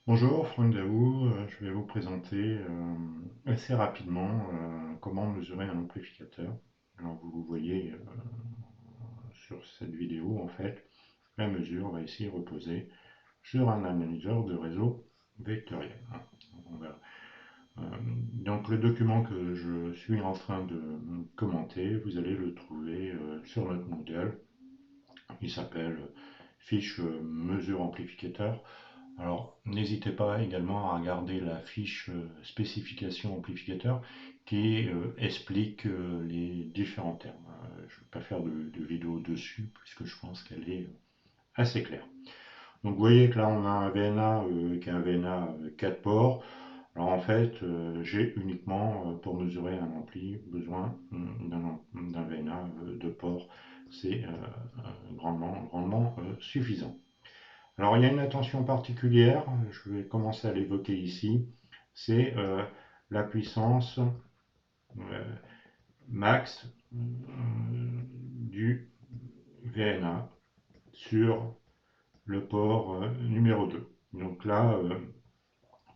Bonjour, Franck Daou, je vais vous présenter assez rapidement comment mesurer un amplificateur. Alors vous voyez sur cette vidéo en fait, la mesure va ici reposer sur un analyseur de réseau vectoriel. Euh, donc le document que je suis en train de commenter, vous allez le trouver sur notre modèle. Il s'appelle fiche mesure amplificateur. Alors, n'hésitez pas également à regarder la fiche spécification amplificateur qui explique les différents termes. Je ne vais pas faire de vidéo dessus puisque je pense qu'elle est assez claire. Donc, vous voyez que là, on a un VNA qui est un VNA 4 ports. Alors, en fait, j'ai uniquement pour mesurer un ampli besoin d'un VNA 2 ports. C'est grandement suffisant. Alors il y a une attention particulière, je vais commencer à l'évoquer ici, c'est la puissance euh, max du VNA sur le port numéro 2. Donc là,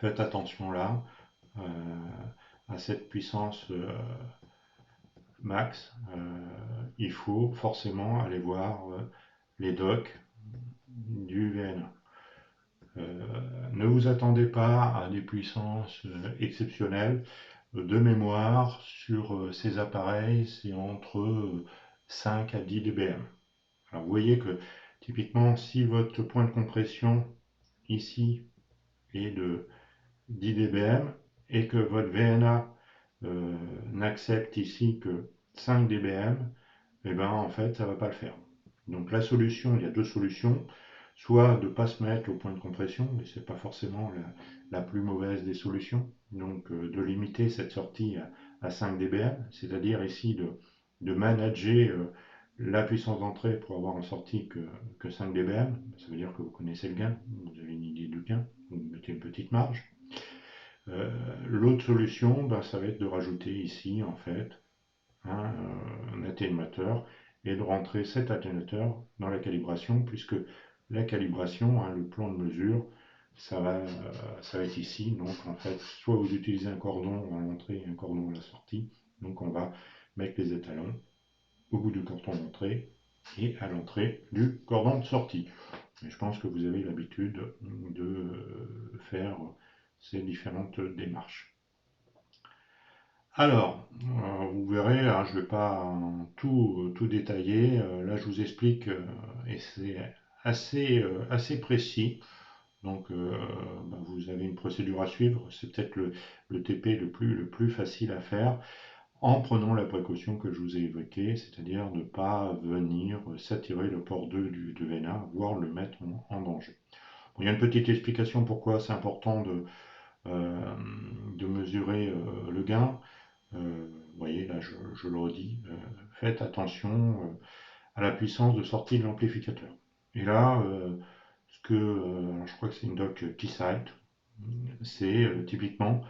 faites attention là euh, à cette puissance max. Il faut forcément aller voir les docs du VNA. Ne vous attendez pas à des puissances exceptionnelles. De mémoire, sur ces appareils, c'est entre 5 à 10 dBm. Alors vous voyez que typiquement, si votre point de compression ici est de 10 dBm et que votre VNA n'accepte ici que 5 dBm, et ben en fait ça ne va pas le faire. Donc la solution, il y a deux solutions, soit de ne pas se mettre au point de compression, mais ce n'est pas forcément la plus mauvaise des solutions, donc de limiter cette sortie à 5 dBm, c'est-à-dire ici de manager la puissance d'entrée pour avoir en sortie que 5 dBm, ça veut dire que vous connaissez le gain, vous avez une idée du gain, vous mettez une petite marge. Euh, L'autre solution, ben, ça va être de rajouter ici en fait un atténuateur et de rentrer cet atténuateur dans la calibration, puisque la calibration, le plan de mesure, ça va être ici. Donc en fait, soit vous utilisez un cordon à l'entrée et un cordon à la sortie. Donc on va mettre les étalons au bout du cordon d'entrée et à l'entrée du cordon de sortie. Mais je pense que vous avez l'habitude de faire ces différentes démarches. Alors, vous verrez, hein, je ne vais pas tout détailler. Là, je vous explique, et c'est assez précis. Donc, bah, vous avez une procédure à suivre. C'est peut-être le TP le plus facile à faire en prenant la précaution que je vous ai évoquée, c'est-à-dire de ne pas venir saturer le port 2 du VNA, voire le mettre en danger. Bon, il y a une petite explication pourquoi c'est important euh, de mesurer le gain. Vous voyez, là je le redis, faites attention à la puissance de sortie de l'amplificateur. Et là, alors je crois que c'est une doc Keysight, c'est typiquement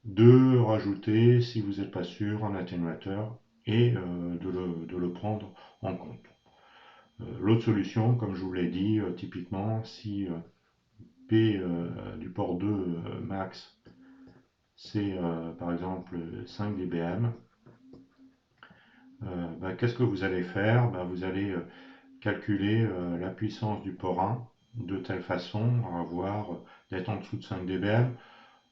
de rajouter, si vous n'êtes pas sûr, un atténuateur et de le prendre en compte. L'autre solution, comme je vous l'ai dit, typiquement, si P du port 2 max, c'est par exemple 5 dBm, bah, qu'est-ce que vous allez faire? Bah, vous allez calculer la puissance du port 1 de telle façon à avoir d'être en dessous de 5 dBm.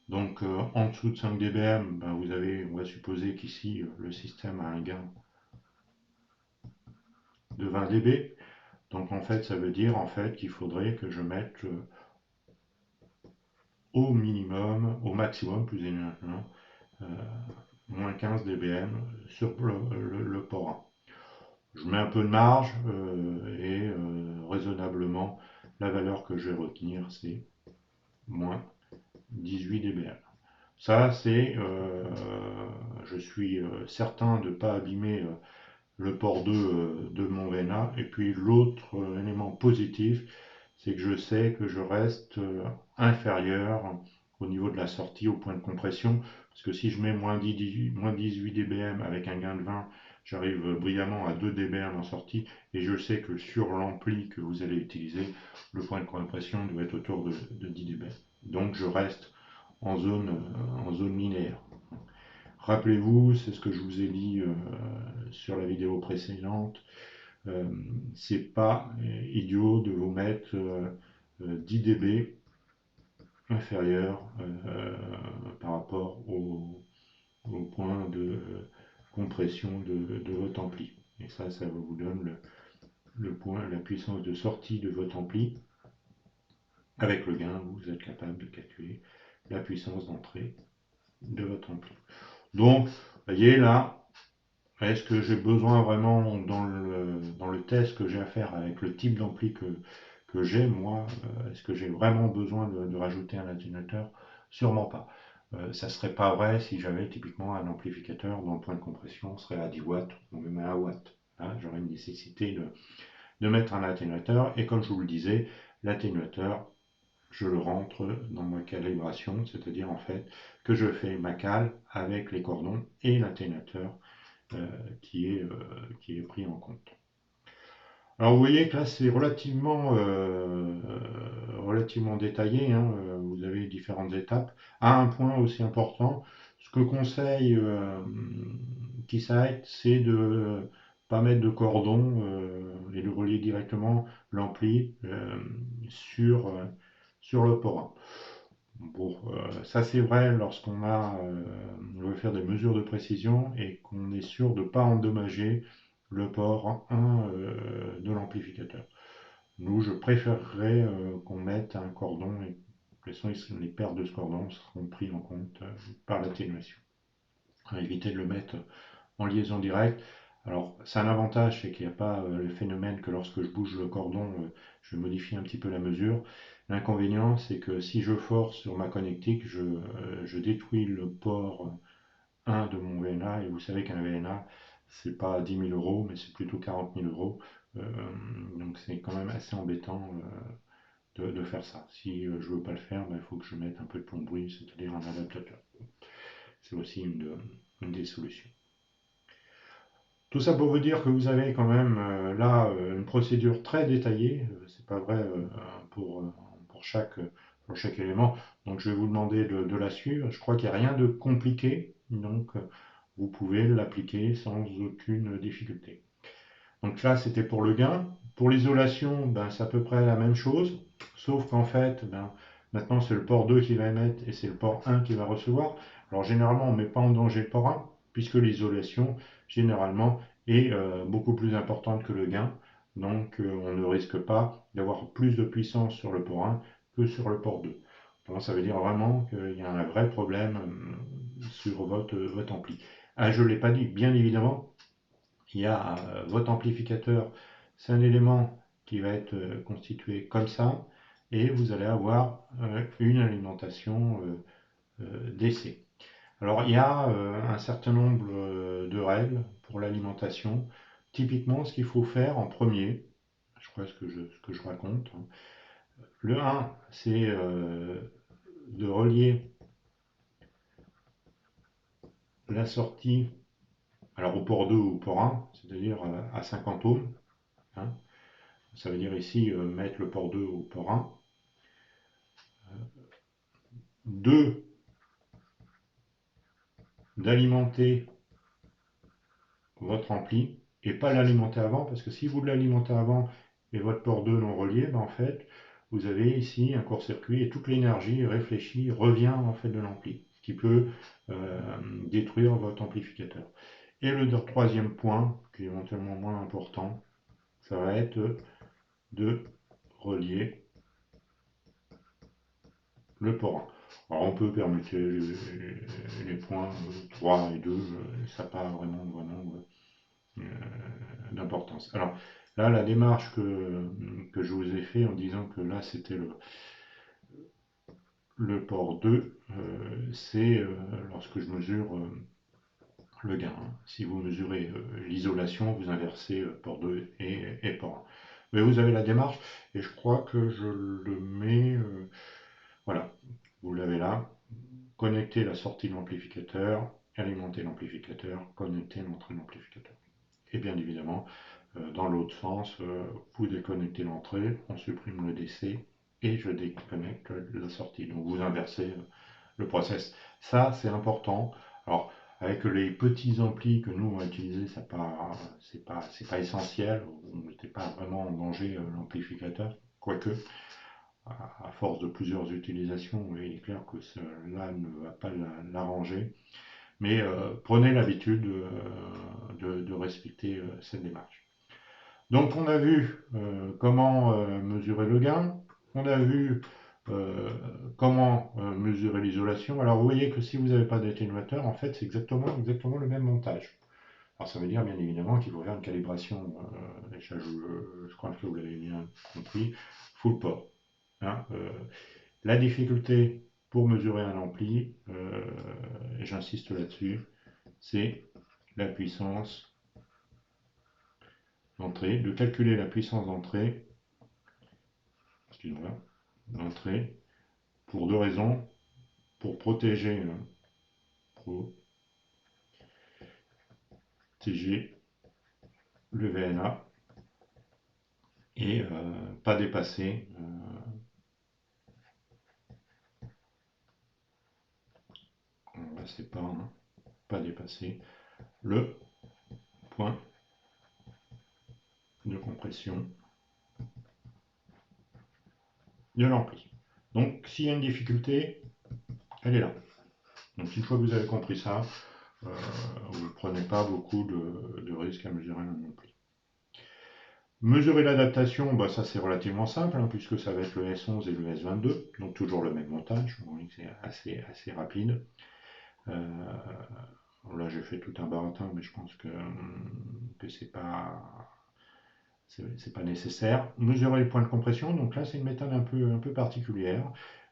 Donc en dessous de 5 dBm, bah, on va supposer qu'ici le système a un gain de 20 dB. Donc en fait, ça veut dire en fait qu'il faudrait que je mette au minimum, au maximum plus exactement, euh, moins 15 dBm sur le port 1. Je mets un peu de marge et raisonnablement, la valeur que je vais retenir, c'est moins 18 dBm. Ça, je suis certain de ne pas abîmer le port 2 de mon VNA. Et puis l'autre élément positif, c'est que je sais que je reste inférieur au niveau de la sortie au point de compression. Parce que si je mets moins 18 dBm avec un gain de 20, j'arrive brillamment à 2 dBm en sortie. Et je sais que sur l'ampli que vous allez utiliser, le point de compression doit être autour de 10 dBm. Donc je reste en zone linéaire. Rappelez-vous, c'est ce que je vous ai dit sur la vidéo précédente, euh, c'est pas idiot de vous mettre 10 dB inférieur par rapport au point de compression de votre ampli. Et ça vous donne le point, la puissance de sortie de votre ampli. Avec le gain, vous êtes capable de calculer la puissance d'entrée de votre ampli. Donc, vous voyez là, est-ce que j'ai besoin vraiment dans le test que j'ai à faire avec le type d'ampli que j'ai, moi, est-ce que j'ai vraiment besoin de rajouter un atténuateur? Sûrement pas. Ça serait pas vrai si j'avais typiquement un amplificateur dont le point de compression serait à 10 watts ou même à 1 watt. Là, j'aurais une nécessité de mettre un atténuateur et comme je vous le disais, l'atténuateur, je le rentre dans ma calibration, c'est-à-dire en fait que je fais ma cale avec les cordons et l'atténuateur euh, qui est pris en compte. Alors vous voyez que là c'est relativement détaillé, hein, vous avez différentes étapes. À un point aussi important, ce que conseille Keysight, c'est de pas mettre de cordon et de relier directement l'ampli sur le port 1. Bon, ça c'est vrai lorsqu'on veut faire des mesures de précision et qu'on est sûr de ne pas endommager le port 1 de l'amplificateur. Nous, je préférerais qu'on mette un cordon et les paires de ce cordon seront pris en compte par l'atténuation. Éviter de le mettre en liaison directe. Alors, c'est un avantage, c'est qu'il n'y a pas le phénomène que lorsque je bouge le cordon, je modifie un petit peu la mesure. L'inconvénient, c'est que si je force sur ma connectique, je détruis le port 1 de mon VNA. Et vous savez qu'un VNA, c'est pas 10 000 euros, mais c'est plutôt 40 000 euros. Donc c'est quand même assez embêtant de faire ça. Si je veux pas le faire, il faut que je mette un peu de plomberie, c'est-à-dire un adaptateur. C'est aussi une des solutions. Tout ça pour vous dire que vous avez quand même là une procédure très détaillée. C'est pas vrai pour, euh, pour, chaque, pour chaque élément. Donc je vais vous demander de la suivre. Je crois qu'il n'y a rien de compliqué. Donc vous pouvez l'appliquer sans aucune difficulté. Donc là c'était pour le gain. Pour l'isolation, ben, c'est à peu près la même chose. Sauf qu'en fait, ben, maintenant c'est le port 2 qui va émettre et c'est le port 1 qui va recevoir. Alors généralement on ne met pas en danger le port 1 puisque l'isolation généralement est beaucoup plus importante que le gain. Donc on ne risque pas d'avoir plus de puissance sur le port 1 que sur le port 2. Donc ça veut dire vraiment qu'il y a un vrai problème sur votre ampli. Ah, je ne l'ai pas dit, bien évidemment, il y a votre amplificateur, c'est un élément qui va être constitué comme ça, et vous allez avoir une alimentation DC. Alors, il y a un certain nombre de règles pour l'alimentation. Typiquement, ce qu'il faut faire en premier, je crois ce que je raconte, hein. Le 1, c'est de relier la sortie alors au port 2 ou au port 1, c'est-à-dire à 50 ohms, hein. Ça veut dire ici mettre le port 2 au port 1. 2, d'alimenter votre ampli et pas l'alimenter avant, parce que si vous l'alimentez avant et votre port 2 non relié, ben en fait, vous avez ici un court-circuit et toute l'énergie réfléchie revient en fait de l'ampli, ce qui peut détruire votre amplificateur. Et le troisième point, qui est éventuellement moins important, ça va être de relier le port 1. Alors on peut permuter les points 3 et 2, ça n'a pas vraiment d'importance. Alors là, la démarche que je vous ai fait en disant que là c'était le port 2, c'est lorsque je mesure le gain. Si vous mesurez l'isolation, vous inversez port 2 et port 1. Mais vous avez la démarche et je crois que je le mets, voilà, vous l'avez là. Connecter la sortie de l'amplificateur, alimenter l'amplificateur, connecter l'entrée de l'amplificateur. Et bien évidemment, dans l'autre sens, vous déconnectez l'entrée, on supprime le DC et je déconnecte la sortie. Donc vous inversez le process. Ça, c'est important. Alors, avec les petits amplis que nous on va utiliser, c'est pas essentiel. On n'était pas vraiment en danger l'amplificateur, quoique à force de plusieurs utilisations, il est clair que cela ne va pas l'arranger. Mais prenez l'habitude de respecter cette démarche. Donc on a vu comment mesurer le gain, on a vu euh, comment mesurer l'isolation. Alors vous voyez que si vous n'avez pas d'atténuateur, en fait c'est exactement le même montage. Alors ça veut dire bien évidemment qu'il faut faire une calibration, et ça, je crois que vous l'avez bien compris, full port. Hein, la difficulté pour mesurer un ampli, et j'insiste là-dessus, c'est la puissance d'entrée, de calculer la puissance d'entrée, excusez-moi, d'entrée, pour deux raisons, pour protéger le VNA et pas dépasser, c'est pas, hein, pas dépasser le point de compression de l'ampli. Donc s'il y a une difficulté, elle est là. Donc une fois que vous avez compris ça, vous ne prenez pas beaucoup de risques à mesurer un ampli. Mesurer l'adaptation, bah ça c'est relativement simple, hein, puisque ça va être le S11 et le S22, donc toujours le même montage, c'est assez rapide. Là j'ai fait tout un baratin, mais je pense que c'est pas nécessaire. Mesurer les points de compression, donc là c'est une méthode un peu particulière.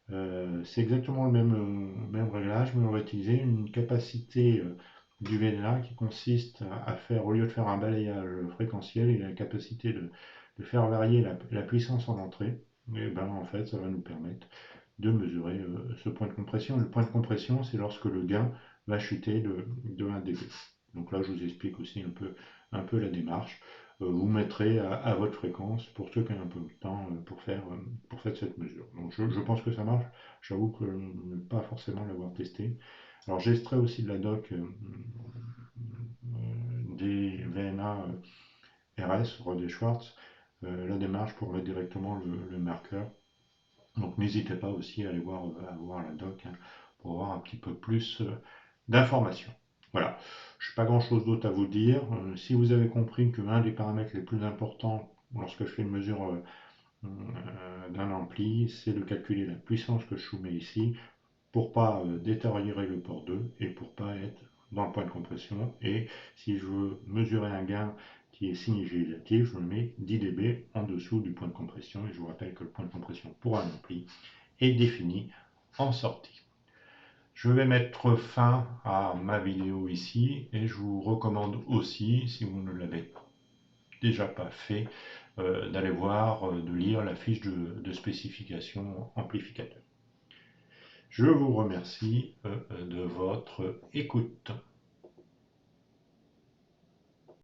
C'est exactement le même réglage, mais on va utiliser une capacité du VNA qui consiste à faire, au lieu de faire un balayage fréquentiel, il a la capacité de faire varier la puissance en entrée. Et ben en fait, ça va nous permettre de mesurer ce point de compression. Le point de compression, c'est lorsque le gain va chuter de 1 dB. Donc là, je vous explique aussi un peu la démarche. Vous mettrez à votre fréquence pour ceux qui ont un peu de temps pour faire cette mesure. Donc je pense que ça marche. J'avoue que ne pas forcément l'avoir testé. Alors j'extrais aussi de la doc des VNA RS, Rode et Schwartz, la démarche pour mettre directement le marqueur. Donc n'hésitez pas aussi à aller voir la doc, hein, pour avoir un petit peu plus d'informations. Voilà, je n'ai pas grand-chose d'autre à vous dire. Si vous avez compris que l'un des paramètres les plus importants lorsque je fais une mesure d'un ampli, c'est de calculer la puissance que je soumets ici pour pas détériorer le port 2 et pour pas être dans le point de compression. Et si je veux mesurer un gain qui est significatif, je mets 10 dB en dessous du point de compression. Et je vous rappelle que le point de compression pour un ampli est défini en sortie. Je vais mettre fin à ma vidéo ici et je vous recommande aussi, si vous ne l'avez déjà pas fait, d'aller voir, de lire la fiche de spécification amplificateur. Je vous remercie de votre écoute.